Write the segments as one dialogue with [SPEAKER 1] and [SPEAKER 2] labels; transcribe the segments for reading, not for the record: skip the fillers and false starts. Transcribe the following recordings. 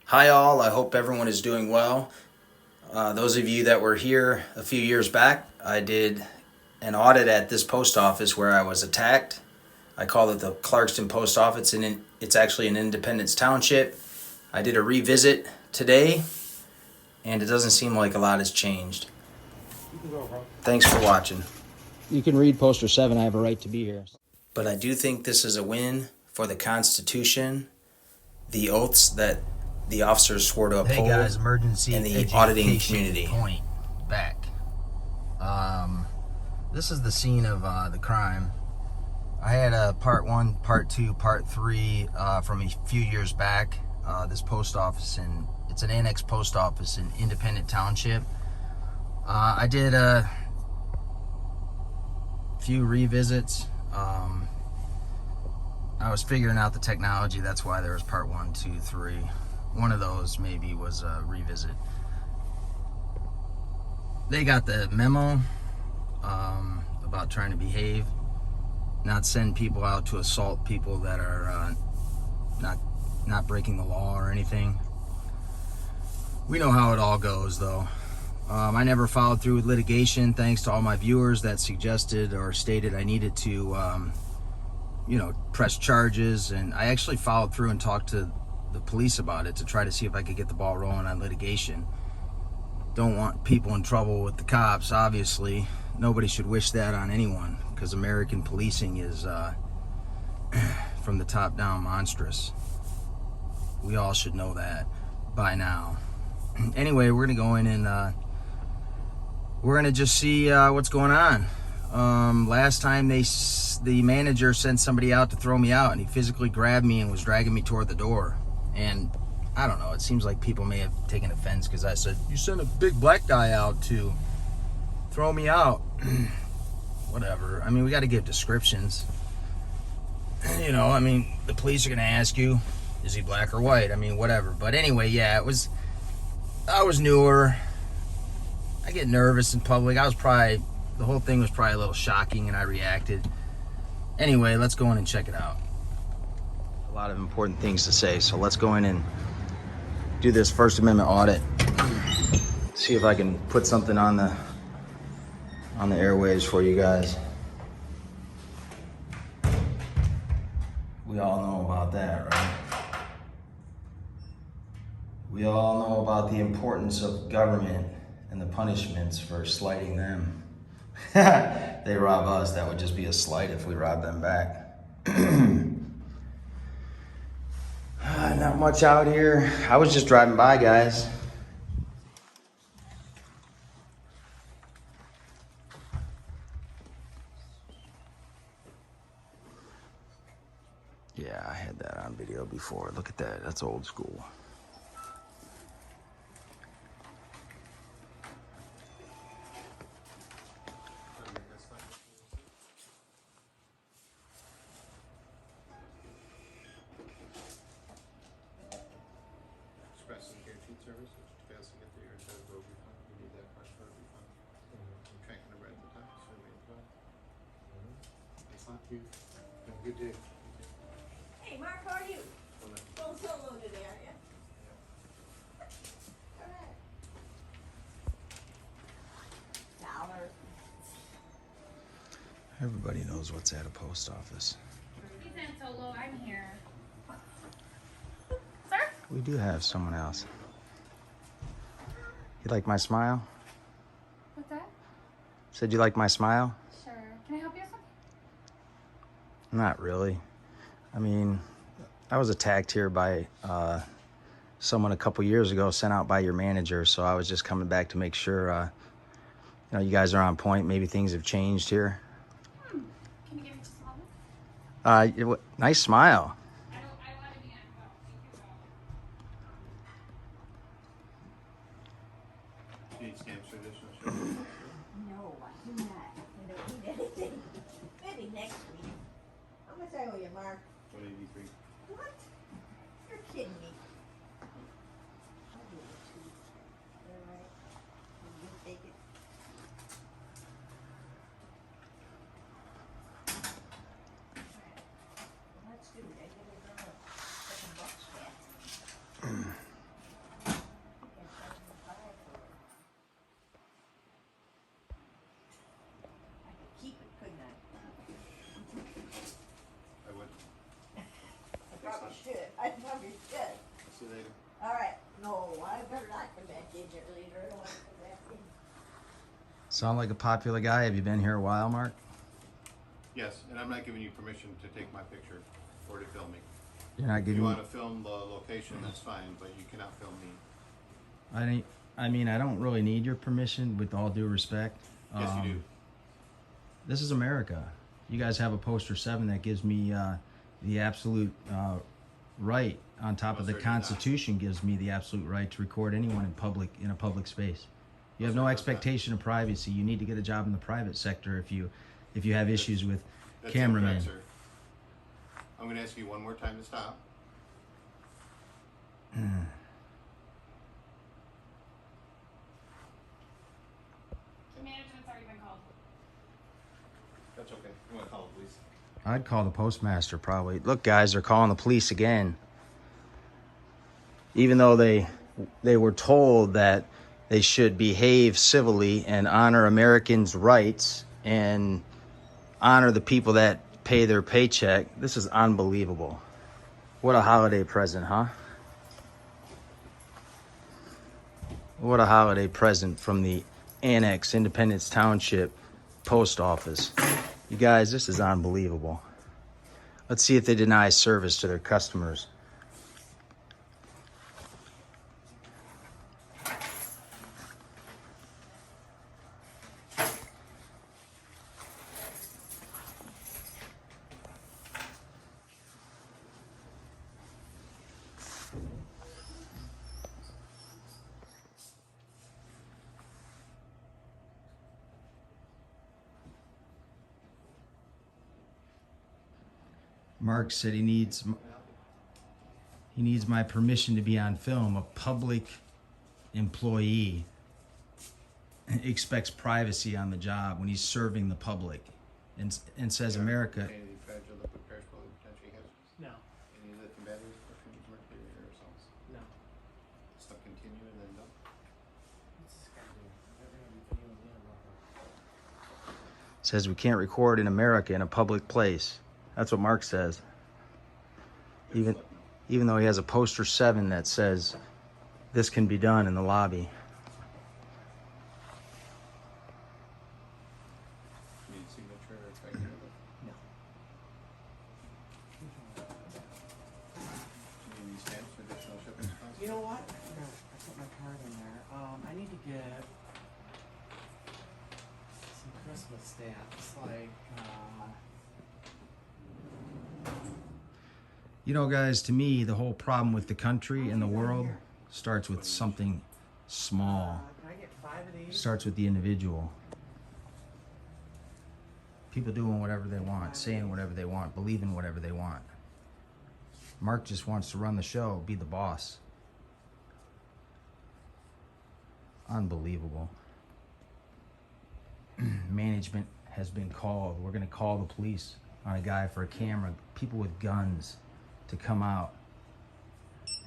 [SPEAKER 1] Hi all, I hope everyone is doing well. Those of you that were here a few years back, I did an audit at this post office where I was attacked. I call it the Clarkston post office, and it's actually in Independence Township. I did a revisit today, and it doesn't seem like a lot has changed. Thanks for watching.
[SPEAKER 2] You can read poster 7, I have a right to be here.
[SPEAKER 1] But I do think this is a win for the Constitution, the oaths that the officers swore to uphold,
[SPEAKER 2] Hey guys, emergency
[SPEAKER 1] and the auditing
[SPEAKER 2] education
[SPEAKER 1] community.
[SPEAKER 2] Point back. This is the scene of the crime. I had a part 1, part 2, part 3 from a few years back. This post office, it's an annex post office in Independent Township. I did a few revisits. I was figuring out the technology, that's why there was part 1, 2, 3. One of those maybe was a revisit. They got the memo about trying to behave, not send people out to assault people that are not breaking the law or anything. We know how it all goes though. I never followed through with litigation, thanks to all my viewers that suggested or stated I needed to press charges, and I actually followed through and talked to the police about it to try to see if I could get the ball rolling on litigation. Don't want people in trouble with the cops, obviously. Nobody should wish that on anyone, because American policing is from the top down monstrous. We all should know that by now. Anyway, we're gonna go in and we're gonna just see what's going on. Last time the manager sent somebody out to throw me out, and he physically grabbed me and was dragging me toward the door. And I don't know, it seems like people may have taken offense because I said, you sent a big black guy out to throw me out. Whatever. I mean, we got to give descriptions. The police are going to ask you, is he black or white? I mean, whatever. But anyway, yeah, I was newer. I get nervous in public. The whole thing was probably a little shocking and I reacted. Anyway, let's go in and check it out. A lot of important things to say, so let's go in and do this First Amendment audit. See if I can put something on the airwaves for you guys. We all know about that, right? We all know about the importance of government and the punishments for slighting them. They rob us, that would just be a slight if we rob them back. Not much out here. I was just driving by, guys. Yeah, I had that on video before. Look at that, that's old school.
[SPEAKER 3] Service, which fails to get the air will be fine. You need that fresh will be fine. I'm cranking the red at the top, so we can play. Thanks a lot. You have a good day.
[SPEAKER 4] Hey Mark, how are you? Well solo today, aren't you? Alright. $1.
[SPEAKER 1] Everybody knows what's at a post office.
[SPEAKER 5] He's not solo, I'm here.
[SPEAKER 1] We do have someone else. You like my smile?
[SPEAKER 5] What's that?
[SPEAKER 1] Said you like my smile?
[SPEAKER 5] Sure. Can I help you with something?
[SPEAKER 1] Not really. I mean, I was attacked here by someone a couple years ago, sent out by your manager, so I was just coming back to make sure you guys are on point. Maybe things have changed here.
[SPEAKER 5] Can you give me just a moment?
[SPEAKER 1] Nice smile.
[SPEAKER 5] I want to be on phone.
[SPEAKER 3] You need stamps for this
[SPEAKER 4] No,
[SPEAKER 3] one?
[SPEAKER 4] I do not. I don't need anything. Maybe next week. How much I owe you, Mark?
[SPEAKER 3] 183.
[SPEAKER 4] What? You're kidding me. I'll give you 2. Alright. You take it. Alright. Let's do it. probably should.
[SPEAKER 3] See you later.
[SPEAKER 4] All right, no, I better not come back in here later, I don't want to come back in.
[SPEAKER 2] Sound like a popular guy. Have you been here a while, Mark?
[SPEAKER 3] Yes, and I'm not giving you permission to take my picture or to film me.
[SPEAKER 2] You're not
[SPEAKER 3] If you
[SPEAKER 2] giving me.
[SPEAKER 3] want to film the location, that's fine, but you cannot film me.
[SPEAKER 2] I mean, I don't really need your permission, with all due respect.
[SPEAKER 3] Yes, you do.
[SPEAKER 2] This is America. You guys have a poster 7 that gives me the absolute right, on top of the
[SPEAKER 3] Most certainly not.
[SPEAKER 2] Constitution, gives me the absolute right to record anyone in a public space. You have
[SPEAKER 3] Most
[SPEAKER 2] no
[SPEAKER 3] certainly not.
[SPEAKER 2] expectation of privacy. You need to get a job in the private sector if you have issues with
[SPEAKER 3] That's
[SPEAKER 2] cameramen.
[SPEAKER 3] incorrect, sir. I'm going to ask you one more time to stop.
[SPEAKER 5] The management's already been called.
[SPEAKER 3] That's okay. You want to call the police?
[SPEAKER 2] I'd call the postmaster probably. Look, guys, they're calling the police again. Even though they were told that they should behave civilly and honor Americans' rights and honor the people that pay their paycheck. This is unbelievable. What a holiday present, huh? What a holiday present from the Annex Independence Township Post Office. You guys, this is unbelievable. Let's see if they deny service to their customers. Mark said he needs my permission to be on film. A public employee expects privacy on the job when he's serving the public, and says America.
[SPEAKER 3] Any fragile liquid perishable potentially hazardous?
[SPEAKER 6] No,
[SPEAKER 3] Any lithium batteries, perfumes, mercury, aerosols?
[SPEAKER 6] no.
[SPEAKER 3] Stuff continue and then no?
[SPEAKER 6] What's this guy doing? They're gonna be videoing him real quick.
[SPEAKER 2] Says we can't record in America in a public place. That's what Mark says. Even though he has a poster 7 that says this can be done in the lobby.
[SPEAKER 3] Need signature or tracking number?
[SPEAKER 6] No.
[SPEAKER 3] Do you need any stamps or additional shipping costs?
[SPEAKER 6] You know what? I put my card in there. I need to get some Christmas stamps, like,
[SPEAKER 2] You know, guys, to me, the whole problem with the country and the world starts with something small.
[SPEAKER 6] can I get 5 of these?
[SPEAKER 2] Starts with the individual. People doing whatever they want, saying whatever they want, believing whatever they want. Mark just wants to run the show, be the boss. Unbelievable. Management has been called. We're going to call the police on a guy for a camera. People with guns to come out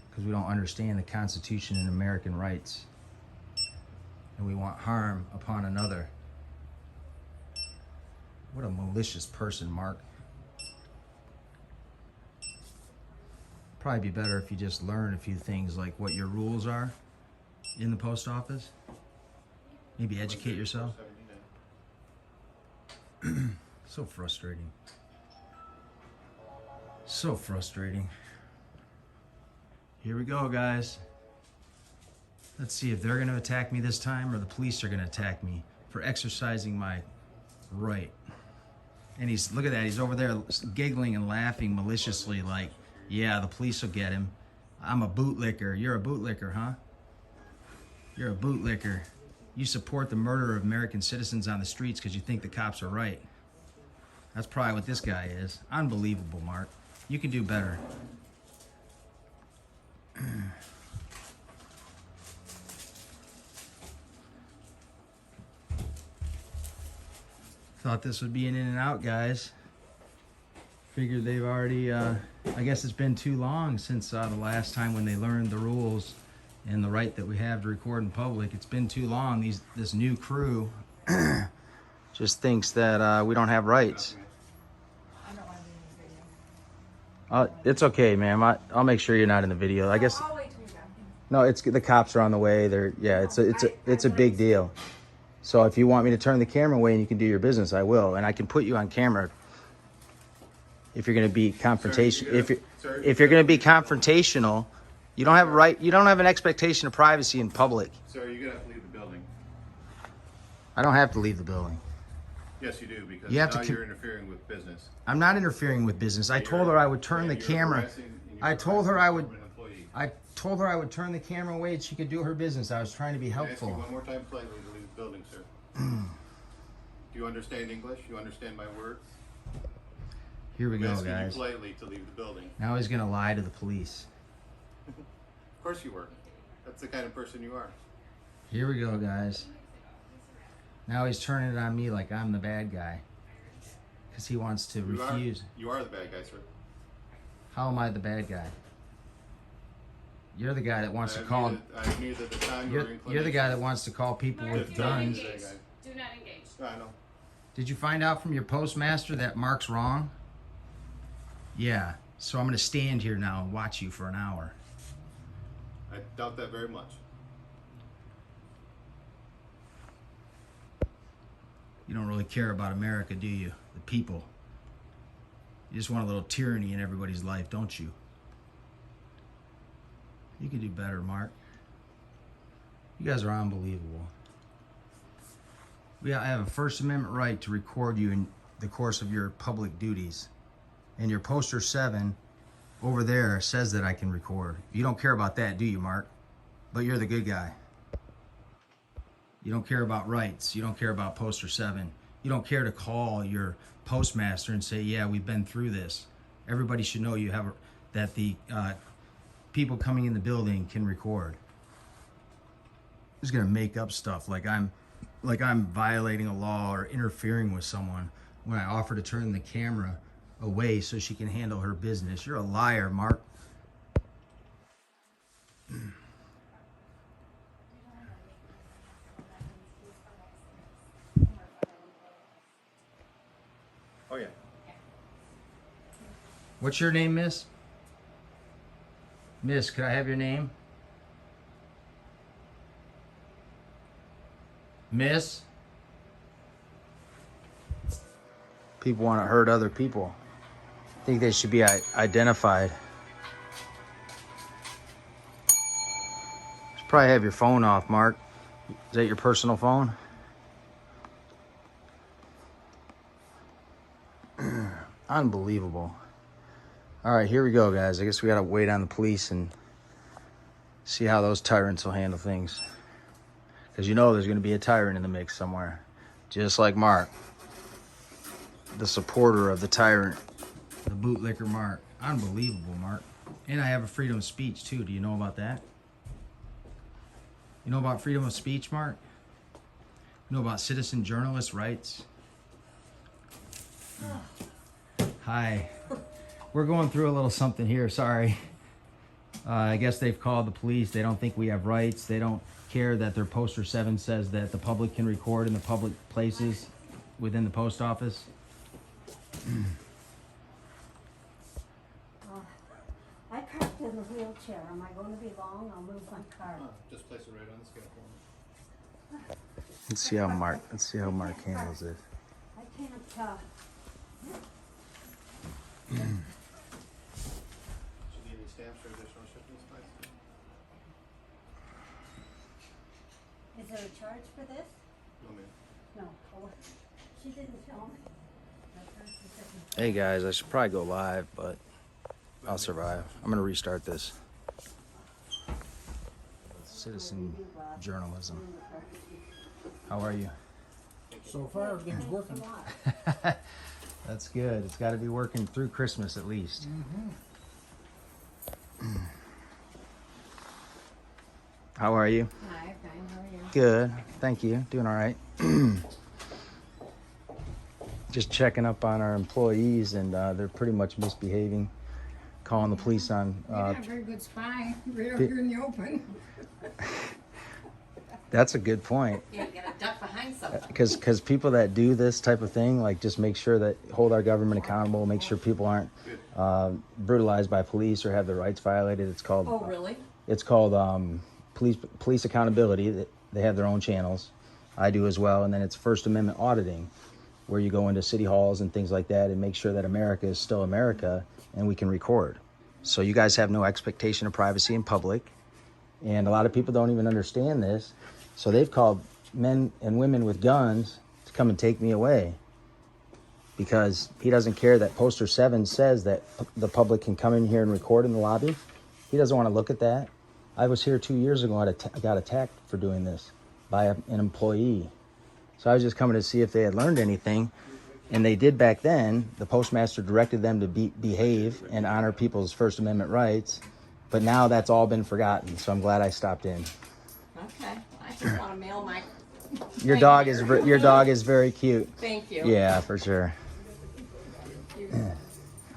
[SPEAKER 2] because we don't understand the Constitution and American rights, and we want harm upon another. What a malicious person, Mark. Probably be better if you just learn a few things, like what your rules are in the post office. Maybe educate yourself.
[SPEAKER 3] 479.
[SPEAKER 2] So frustrating. So frustrating. Here we go, guys. Let's see if they're going to attack me this time or the police are going to attack me for exercising my right. And look at that, he's over there giggling and laughing maliciously like, yeah, the police will get him. I'm a bootlicker. You're a bootlicker, huh? You're a bootlicker. You support the murder of American citizens on the streets because you think the cops are right. That's probably what this guy is. Unbelievable, Mark. You can do better. Thought this would be an in and out, guys. Figured they've already, I guess it's been too long since the last time when they learned the rules and the right that we have to record in public. It's been too long. This new crew just thinks that we don't have rights.
[SPEAKER 4] I don't want to be in the video.
[SPEAKER 2] It's okay, ma'am. I'll make sure you're not in the video. I guess.
[SPEAKER 5] I'll wait till you're done.
[SPEAKER 2] No, it's the cops are on the way. It's a big deal. So if you want me to turn the camera away and you can do your business, I will, and I can put you on camera. If you're going to be confrontation, if you're going to be confrontational, you don't have a right. You don't have an expectation of privacy in public.
[SPEAKER 3] Sir, you're gonna have to leave the building.
[SPEAKER 2] I don't have to leave the building.
[SPEAKER 3] Yes, you do, because
[SPEAKER 2] You have to
[SPEAKER 3] now
[SPEAKER 2] con-
[SPEAKER 3] you're interfering with business.
[SPEAKER 2] I'm not interfering with business. I told her I would turn the
[SPEAKER 3] You're
[SPEAKER 2] camera.
[SPEAKER 3] harassing- and you're
[SPEAKER 2] I told her I would.
[SPEAKER 3] harassing an employee.
[SPEAKER 2] I told her I would turn the camera away and she could do her business. I was trying to be
[SPEAKER 3] Can I ask you
[SPEAKER 2] helpful.
[SPEAKER 3] one more time politely to leave the building, sir? Do you understand English? You understand my words?
[SPEAKER 2] Here we
[SPEAKER 3] I'm
[SPEAKER 2] go,
[SPEAKER 3] asking you
[SPEAKER 2] guys.
[SPEAKER 3] politely to leave the building.
[SPEAKER 2] Now he's gonna lie to the police.
[SPEAKER 3] Of course you were. That's the kind of person you are.
[SPEAKER 2] Here we go, guys. Now he's turning it on me like I'm the bad guy. Because he wants to refuse.
[SPEAKER 3] You are the bad guy, sir.
[SPEAKER 2] How am I the bad guy? You're the guy that wants to
[SPEAKER 3] I have
[SPEAKER 2] call.
[SPEAKER 3] neither the time nor
[SPEAKER 2] You're the guy that wants to call people
[SPEAKER 5] Mark,
[SPEAKER 2] with
[SPEAKER 5] do not
[SPEAKER 2] guns.
[SPEAKER 5] engage. Do not engage.
[SPEAKER 3] I know.
[SPEAKER 2] Did you find out from your postmaster that Mark's wrong? Yeah. So I'm going to stand here now and watch you for an hour.
[SPEAKER 3] I doubt that very much.
[SPEAKER 2] You don't really care about America, do you? The people. You just want a little tyranny in everybody's life, don't you? You could do better, Mark. You guys are unbelievable. I have a First Amendment right to record you in the course of your public duties. And your poster 7 over there says that I can record. You don't care about that, do you, Mark? But you're the good guy. You don't care about rights. You don't care about poster 7. You don't care to call your postmaster and say, yeah, we've been through this. Everybody should know you have that the people coming in the building can record. Just gonna make up stuff like I'm violating a law or interfering with someone when I offer to turn the camera away so she can handle her business. You're a liar, Mark.
[SPEAKER 3] Oh yeah.
[SPEAKER 2] What's your name, miss? Miss, could I have your name? Miss? People want to hurt other people. I think they should be identified. Should probably have your phone off, Mark. Is that your personal phone? Unbelievable. All right, here we go, guys. I guess we got to wait on the police and see how those tyrants will handle things. Because you know there's going to be a tyrant in the mix somewhere. Just like Mark. The supporter of the tyrant. The bootlicker Mark. Unbelievable, Mark. And I have a freedom of speech, too. Do you know about that? You know about freedom of speech, Mark? You know about citizen journalist rights? Hi. We're going through a little something here. Sorry. I guess they've called the police. They don't think we have rights. They don't care that their poster 7 says that the public can record in the public places within the post office.
[SPEAKER 4] I parked in a wheelchair. Am I going to be long? I'll move my car.
[SPEAKER 3] Just place it right on the scale for me.
[SPEAKER 2] Let's see how Mark handles this.
[SPEAKER 4] I can't,
[SPEAKER 3] Should need any stamps or additional shipping supplies?
[SPEAKER 4] is there a charge for this?
[SPEAKER 3] No, ma'am.
[SPEAKER 4] No. Oh, she didn't tell me.
[SPEAKER 2] Hey guys, I should probably go live, but I'll survive. I'm gonna restart this. Citizen journalism. How are you?
[SPEAKER 6] So far, everything's working.
[SPEAKER 2] That's good. It's got to be working through Christmas at least. How are you?
[SPEAKER 4] Hi, fine. How are you?
[SPEAKER 2] Good. Thank you. Doing all right. Just checking up on our employees, and they're pretty much misbehaving. Calling the police on.
[SPEAKER 7] You're not a very good spy. Right out here in the open.
[SPEAKER 2] That's a good point.
[SPEAKER 7] You gotta duck behind something.
[SPEAKER 2] Because people that do this type of thing, like just make sure that hold our government accountable, make sure people aren't
[SPEAKER 3] Good.
[SPEAKER 2] brutalized by police or have their rights violated. It's called.
[SPEAKER 7] Oh, really?
[SPEAKER 2] It's called police accountability. They have their own channels. I do as well. And then it's First Amendment auditing, where you go into city halls and things like that and make sure that America is still America and we can record. So you guys have no expectation of privacy in public. And a lot of people don't even understand this. So they've called men and women with guns to come and take me away, because he doesn't care that poster 7 says that the public can come in here and record in the lobby. He doesn't want to look at that. I was here 2 years ago. I got attacked for doing this by an employee. So I was just coming to see if they had learned anything. And they did back then. The postmaster directed them to behave and honor people's First Amendment rights. But now that's all been forgotten. So I'm glad I stopped in.
[SPEAKER 7] Okay. I just want to mail my.
[SPEAKER 2] Your dog is very cute.
[SPEAKER 7] Thank you.
[SPEAKER 2] Yeah, for sure.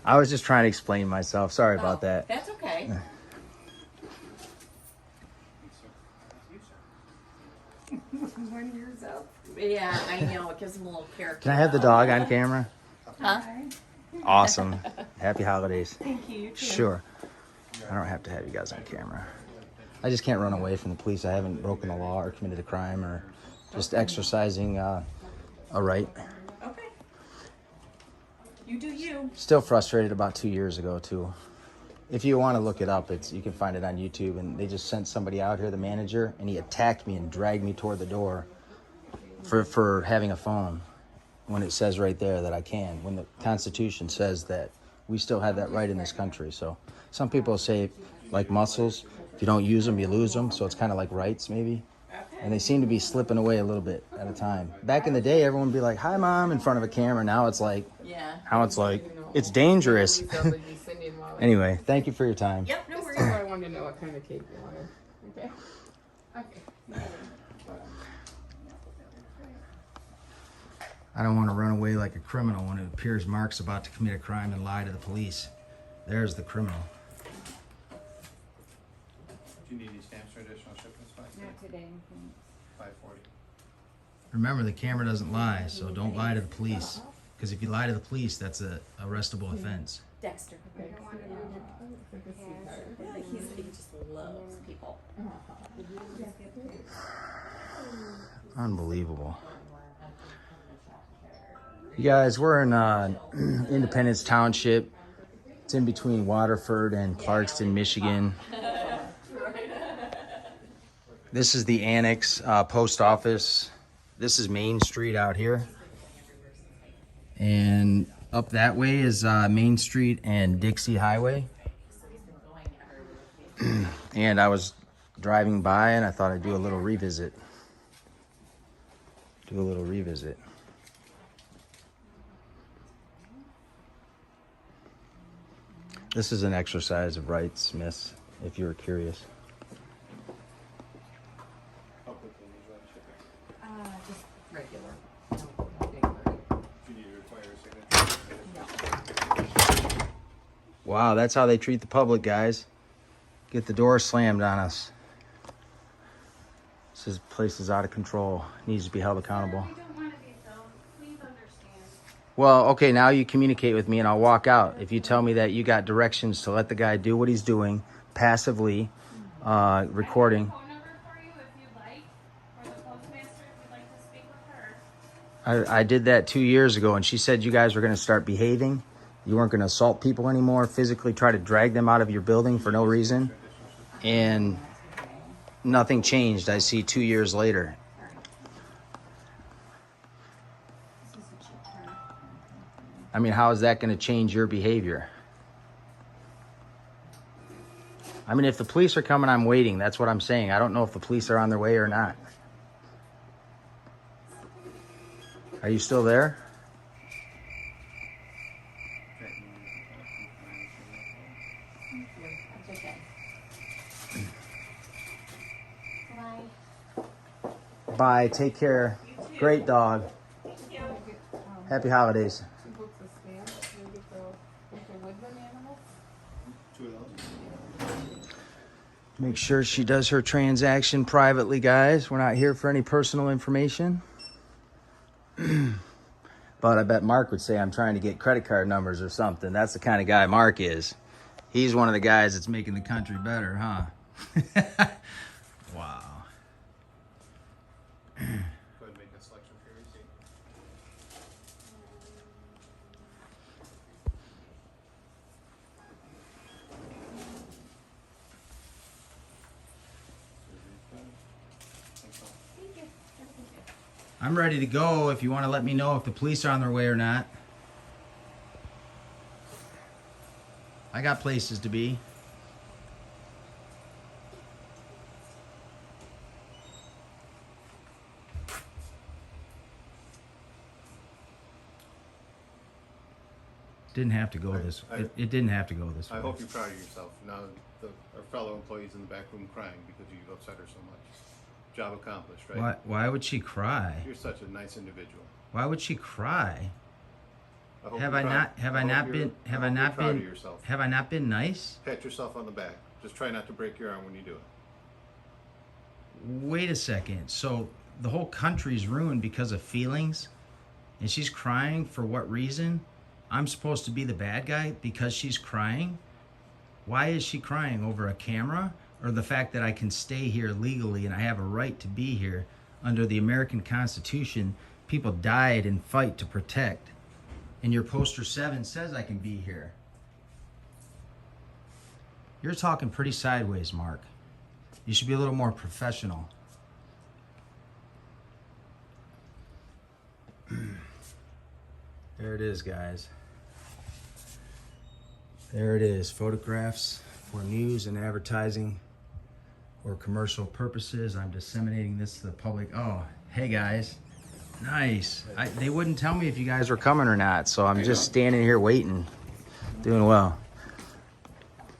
[SPEAKER 2] I was just trying to explain myself. Sorry about that.
[SPEAKER 7] That's okay. 1 year's up. Yeah, I know. It gives them a little character.
[SPEAKER 2] Can I have the dog on camera?
[SPEAKER 7] Huh?
[SPEAKER 2] Awesome. Happy holidays.
[SPEAKER 7] Thank you. You too.
[SPEAKER 2] Sure. I don't have to have you guys on camera. I just can't run away from the police. I haven't broken the law or committed a crime or just exercising a right.
[SPEAKER 7] Okay. You do you.
[SPEAKER 2] Still frustrated about 2 years ago too. If you want to look it up, you can find it on YouTube. And they just sent somebody out here, the manager, and he attacked me and dragged me toward the door for having a phone, when it says right there that I can, when the Constitution says that we still have that right in this country. So some people say, like muscles, if you don't use them, you lose them. So it's kind of like rights, maybe. And they seem to be slipping away a little bit at a time. Back in the day, everyone would be like, "Hi, Mom," in front of a camera. Now it's like, it's dangerous. Anyway, thank you for your time.
[SPEAKER 7] Yep. No worries.
[SPEAKER 6] I wanted to know what kind of cake you wanted. Okay. Okay.
[SPEAKER 2] I don't want to run away like a criminal when it appears Mark's about to commit a crime and lie to the police. There's the criminal.
[SPEAKER 3] Do you need any stamps or additional shipments back there?
[SPEAKER 7] Not today.
[SPEAKER 3] 540.
[SPEAKER 2] Remember, the camera doesn't lie, so don't lie to the police. Because if you lie to the police, that's a arrestable offense.
[SPEAKER 7] Dexter. He just loves people.
[SPEAKER 2] Unbelievable. You guys, we're in Independence Township. It's in between Waterford and Clarkston, Michigan. This is the annex post office. This is Main Street out here. And up that way is Main Street and Dixie Highway. And I was driving by and I thought I'd do a little revisit. This is an exercise of rights, miss, if you were curious.
[SPEAKER 3] How quickly do you usually ship it?
[SPEAKER 7] Just regular.
[SPEAKER 3] Do you need to require a signature?
[SPEAKER 2] Wow, that's how they treat the public, guys. Get the door slammed on us. This place is out of control. Needs to be held accountable.
[SPEAKER 5] We don't want to be filmed. Please understand.
[SPEAKER 2] Well, okay, now you communicate with me and I'll walk out. If you tell me that you got directions to let the guy do what he's doing, passively, recording.
[SPEAKER 5] I have a phone number for you if you'd like, or the postmaster if you'd like to speak with her.
[SPEAKER 2] I did that 2 years ago and she said you guys were going to start behaving. You weren't going to assault people anymore, physically try to drag them out of your building for no reason. And nothing changed, I see 2 years later. I mean, how is that going to change your behavior? I mean, if the police are coming, I'm waiting. That's what I'm saying. I don't know if the police are on their way or not. Are you still there? Bye. Take care. Great dog. Happy holidays.
[SPEAKER 6] She books a stamp, maybe for woodland animals.
[SPEAKER 3] 2 of those?
[SPEAKER 2] Make sure she does her transaction privately, guys. We're not here for any personal information. But I bet Mark would say I'm trying to get credit card numbers or something. That's the kind of guy Mark is. He's one of the guys that's making the country better, huh? Wow.
[SPEAKER 3] Go ahead and make a selection for your receipt.
[SPEAKER 2] I'm ready to go if you want to let me know if the police are on their way or not. I got places to be. Didn't have to go this. It didn't have to go this way.
[SPEAKER 3] I hope you're proud of yourself. Now, our fellow employees in the back room crying because you upset her so much. Job accomplished, right?
[SPEAKER 2] Why would she cry?
[SPEAKER 3] You're such a nice individual.
[SPEAKER 2] Why would she cry?
[SPEAKER 3] hope
[SPEAKER 2] Have
[SPEAKER 3] you're
[SPEAKER 2] I
[SPEAKER 3] proud-
[SPEAKER 2] not? Have I
[SPEAKER 3] hope
[SPEAKER 2] not
[SPEAKER 3] you're-
[SPEAKER 2] been? Have I
[SPEAKER 3] hope you're
[SPEAKER 2] not
[SPEAKER 3] proud of
[SPEAKER 2] been?
[SPEAKER 3] yourself.
[SPEAKER 2] Have I not been nice?
[SPEAKER 3] Pat yourself on the back. Just try not to break your arm when you do it.
[SPEAKER 2] Wait a second. So the whole country's ruined because of feelings, and she's crying for what reason? I'm supposed to be the bad guy because she's crying? Why is she crying? Over a camera? Or the fact that I can stay here legally and I have a right to be here under the American Constitution? People died and fight to protect. And your poster 7 says I can be here. You're talking pretty sideways, Mark. You should be a little more professional. There it is, guys. There it is. Photographs for news and advertising or commercial purposes. I'm disseminating this to the public. Oh, hey guys. Nice. They wouldn't tell me if you guys were coming or not, so I'm just standing here waiting. Doing well.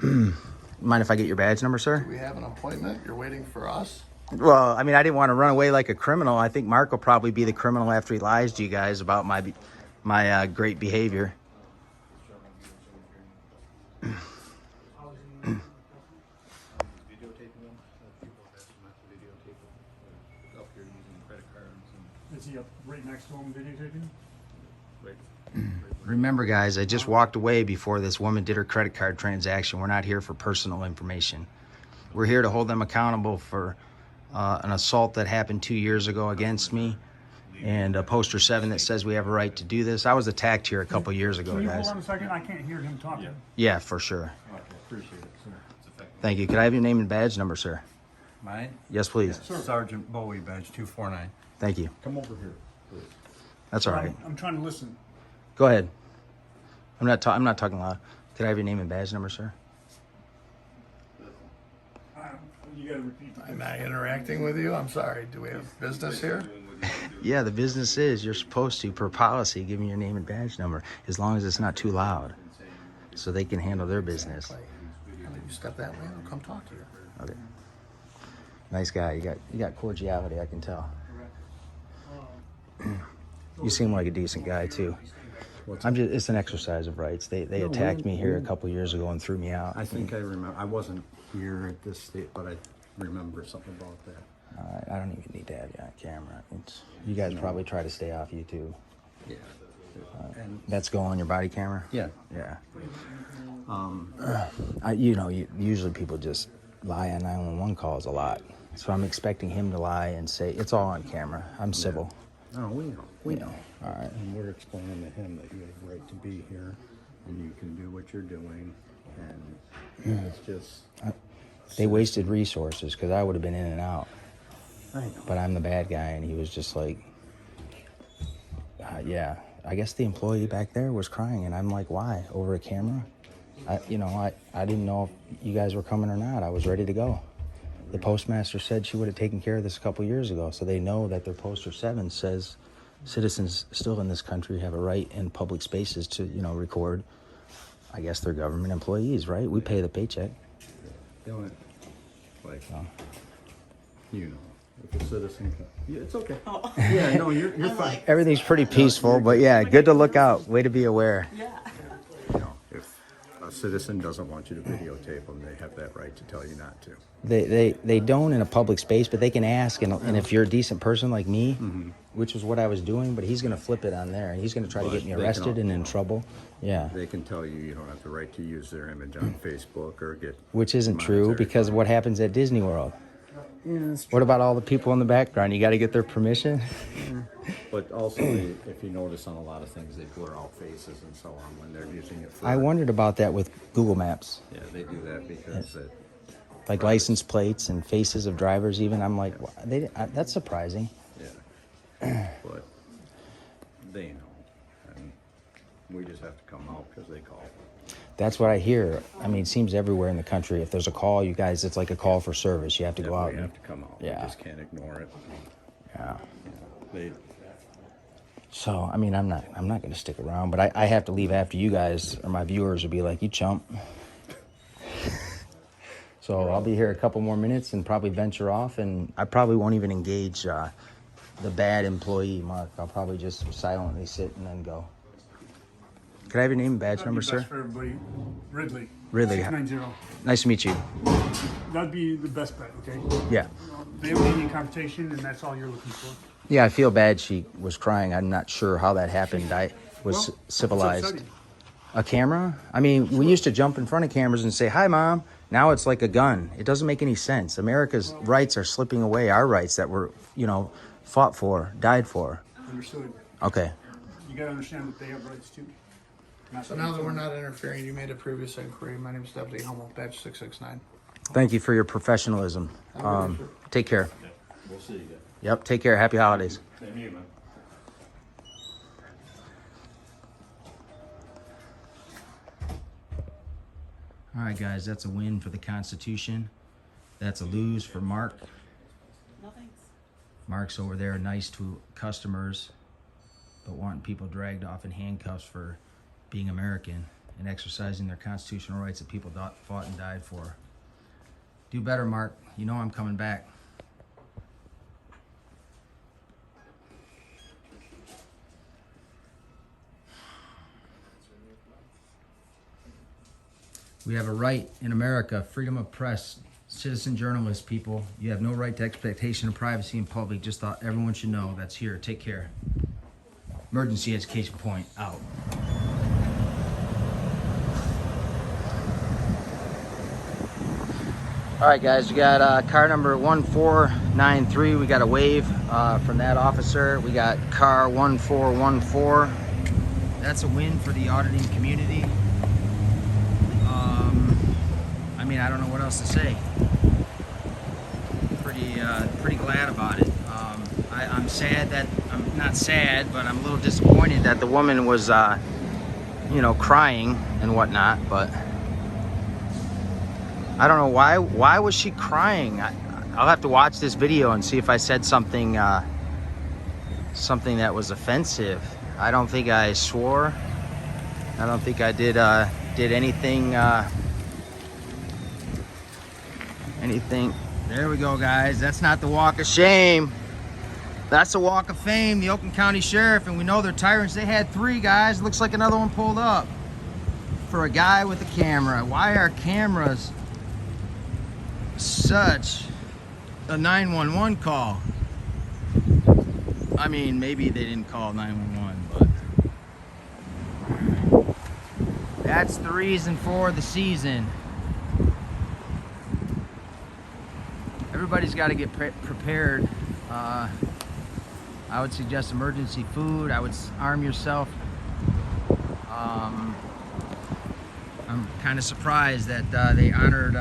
[SPEAKER 2] Mind if I get your badge number, sir?
[SPEAKER 8] Do we have an appointment? You're waiting for us?
[SPEAKER 2] Well, I mean, I didn't want to run away like a criminal. I think Mark will probably be the criminal after he lies to you guys about my great behavior.
[SPEAKER 3] Videotaping them. People have asked them not to videotape them. They're up here using credit cards and
[SPEAKER 9] Is he up right next to him videotaping?
[SPEAKER 3] right.
[SPEAKER 2] Remember, guys, I just walked away before this woman did her credit card transaction. We're not here for personal information. We're here to hold them accountable for an assault that happened 2 years ago against me, and a poster 7 that says we have a right to do this. I was attacked here a couple years ago,
[SPEAKER 9] Can you
[SPEAKER 2] guys.
[SPEAKER 9] hold on a second? I can't hear him talking.
[SPEAKER 2] Yeah, for sure.
[SPEAKER 9] Okay, appreciate it, sir.
[SPEAKER 2] Thank you. Could I have your name and badge number, sir?
[SPEAKER 10] Mine?
[SPEAKER 2] Yes, please.
[SPEAKER 10] Sergeant Bowie, badge 249.
[SPEAKER 2] Thank you.
[SPEAKER 10] Come over here, please.
[SPEAKER 2] That's all right.
[SPEAKER 9] I'm trying to listen.
[SPEAKER 2] Go ahead. I'm not talking loud. Could I have your name and badge number, sir?
[SPEAKER 9] You gotta repeat the
[SPEAKER 8] Am I interacting with you? I'm sorry. Do we have business here?
[SPEAKER 2] Yeah, the business is you're supposed to, per policy, give me your name and badge number, as long as it's not too loud, so they can handle their business.
[SPEAKER 8] You step that way, I'll come talk to you.
[SPEAKER 2] Okay. Nice guy. You got cordiality, I can tell. You seem like a decent guy too. It's an exercise of rights. They attacked me here a couple years ago and threw me out.
[SPEAKER 10] I think I remember. I wasn't here at this state, but I remember something about that.
[SPEAKER 2] I don't even need to have you on camera. You guys probably try to stay off YouTube.
[SPEAKER 10] Yeah. And
[SPEAKER 2] That's go on your body camera?
[SPEAKER 10] yeah.
[SPEAKER 2] Yeah. Usually people just lie on 911 calls a lot. So I'm expecting him to lie and say, it's all on camera. I'm civil.
[SPEAKER 10] No, we know. We know.
[SPEAKER 2] All right.
[SPEAKER 10] And we're explaining to him that you have a right to be here, and you can do what you're doing, and it's just.
[SPEAKER 2] They wasted resources because I would have been in and out.
[SPEAKER 10] I know.
[SPEAKER 2] But I'm the bad guy, and he was just like, yeah. I guess the employee back there was crying, and I'm like, why? Over a camera? I didn't know if you guys were coming or not. I was ready to go. The postmaster said she would have taken care of this a couple years ago, so they know that their poster 7 says citizens still in this country have a right in public spaces to, record. I guess they're government employees, right? We pay the paycheck.
[SPEAKER 10] The only, like, if a citizen, yeah, it's okay. Yeah, no, you're fine.
[SPEAKER 2] Everything's pretty peaceful, but yeah, good to look out. Way to be aware.
[SPEAKER 10] If a citizen doesn't want you to videotape them, they have that right to tell you not to.
[SPEAKER 2] They don't in a public space, but they can ask, and if you're a decent person like me, which is what I was doing, but he's going to flip it on there, and he's going to try to get me arrested and in trouble. Yeah.
[SPEAKER 10] They can tell you you don't have the right to use their image on Facebook or get...
[SPEAKER 2] Which isn't true, because what happens at Disney World?
[SPEAKER 10] Yeah, that's true.
[SPEAKER 2] What about all the people in the background? You got to get their permission?
[SPEAKER 10] But also, if you notice on a lot of things, they blur out faces and so on when they're using it for...
[SPEAKER 2] I wondered about that with Google Maps.
[SPEAKER 10] Yeah, they do that because...
[SPEAKER 2] Like license plates and faces of drivers even. I'm like, that's surprising.
[SPEAKER 10] Yeah. But they know. And we just have to come out because they call.
[SPEAKER 2] That's what I hear. I mean, it seems everywhere in the country. If there's a call, you guys, it's like a call for service. You have to go out.
[SPEAKER 10] We have to come out.
[SPEAKER 2] Yeah.
[SPEAKER 10] We just can't ignore it.
[SPEAKER 2] Yeah.
[SPEAKER 10] They...
[SPEAKER 2] So, I mean, I'm not going to stick around, but I have to leave after you guys, or my viewers will be like, you chump. So I'll be here a couple more minutes and probably venture off, and I probably won't even engage the bad employee, Mark. I'll probably just silently sit and then go. Could I have your name and badge number, sir?
[SPEAKER 9] Best for everybody. Ridley.
[SPEAKER 2] Ridley.
[SPEAKER 9] 690.
[SPEAKER 2] Nice to meet you.
[SPEAKER 9] That'd be the best bet, okay?
[SPEAKER 2] Yeah.
[SPEAKER 9] They have any confrontation, and that's all you're looking for.
[SPEAKER 2] Yeah, I feel bad she was crying. I'm not sure how that happened. I was
[SPEAKER 9] Well,
[SPEAKER 2] civilized.
[SPEAKER 9] it's upsetting.
[SPEAKER 2] A camera? I mean, we used to jump in front of cameras and say, hi, Mom. Now it's like a gun. It doesn't make any sense. America's rights are slipping away. Our rights that were, fought for, died for.
[SPEAKER 9] Understood.
[SPEAKER 2] Okay.
[SPEAKER 9] You gotta understand that they have rights too.
[SPEAKER 8] So now that we're not interfering, you made a previous inquiry. My name is Deputy Hummel, badge 669.
[SPEAKER 2] Thank you for your professionalism. Take care.
[SPEAKER 10] We'll see you guys.
[SPEAKER 2] Yep, take care. Happy holidays.
[SPEAKER 10] Same to you, man.
[SPEAKER 2] All right, guys, that's a win for the Constitution. That's a lose for Mark.
[SPEAKER 7] No thanks.
[SPEAKER 2] Mark's over there nice to customers, but wanting people dragged off in handcuffs for being American and exercising their constitutional rights that people fought and died for. Do better, Mark. You know I'm coming back. We have a right in America, freedom of press, citizen journalists, people. You have no right to expectation of privacy in public. Just thought everyone should know that's here. Take care. Emergency education point out. All right, guys, we got car number 1493. We got a wave from that officer. We got car 1414. That's a win for the auditing community. I mean, I don't know what else to say. Pretty glad about it. I'm sad that, I'm not sad, but I'm a little disappointed that the woman was, crying and whatnot, but I don't know why was she crying? I'll have to watch this video and see if I said something something that was offensive. I don't think I swore. I don't think I did anything anything. There we go, guys. That's not the walk of shame. That's the walk of fame, the Oakland County Sheriff, and we know they're tyrants. They had 3 guys. Looks like another one pulled up for a guy with a camera. Why are cameras such a 911 call? I mean, maybe they didn't call 911, but that's the reason for the season. Everybody's got to get prepared. I would suggest emergency food. I would arm yourself. I'm kind of surprised that they honored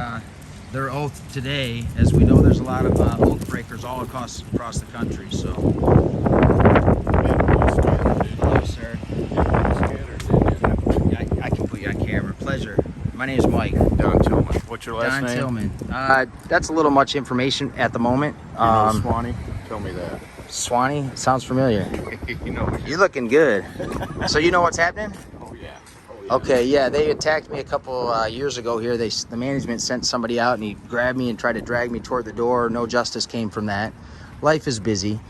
[SPEAKER 2] their oath today, as we know there's a lot of oath breakers all across the country. So, hello, sir. I can put you on camera. Pleasure. My name is Mike.
[SPEAKER 10] Don Tillman. What's your last
[SPEAKER 2] Don
[SPEAKER 10] name?
[SPEAKER 2] Tillman. That's a little much information at the moment.
[SPEAKER 10] You know Swanee? Tell me that.
[SPEAKER 2] Swanee? Sounds familiar.
[SPEAKER 10] You know.
[SPEAKER 2] You're looking good. So you know what's happening?
[SPEAKER 10] Oh yeah.
[SPEAKER 2] Okay, yeah, they attacked me a couple years ago here. The management sent somebody out and he grabbed me and tried to drag me toward the door. No justice came from that. Life is busy.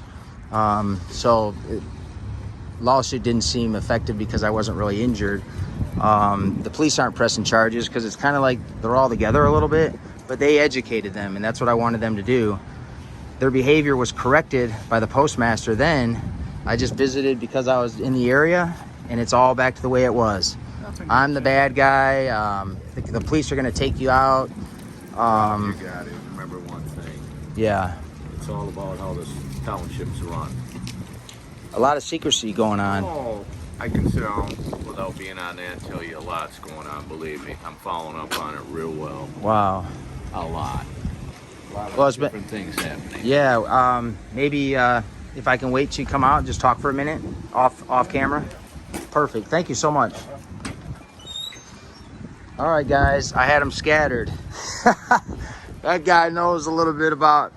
[SPEAKER 2] Lawsuit didn't seem effective because I wasn't really injured. The police aren't pressing charges because it's kind of like they're all together a little bit, but they educated them, and that's what I wanted them to do. Their behavior was corrected by the postmaster then. I just visited because I was in the area, and it's all back to the way it was. I'm the bad guy. The police are going to take you out.
[SPEAKER 10] You got it. Remember one thing.
[SPEAKER 2] Yeah.
[SPEAKER 10] It's all about how this township's run.
[SPEAKER 2] A lot of secrecy going on.
[SPEAKER 10] Oh, I can sit down without being on there and tell you a lot's going on. Believe me, I'm following up on it real well.
[SPEAKER 2] Wow.
[SPEAKER 10] A lot. A lot of
[SPEAKER 2] Well, it's been-
[SPEAKER 10] different things happening.
[SPEAKER 2] Yeah, maybe if I can wait till you come out and just talk for a minute off camera. Perfect. Thank you so much. All right, guys, I had them scattered. That guy knows a little bit about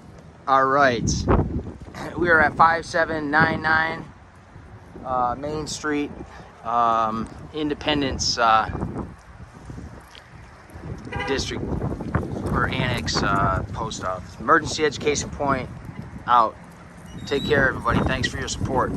[SPEAKER 2] our rights. We are at 5799 Main Street, Independence District or Annex Post Office. Emergency Education Point out. Take care, everybody. Thanks for your support.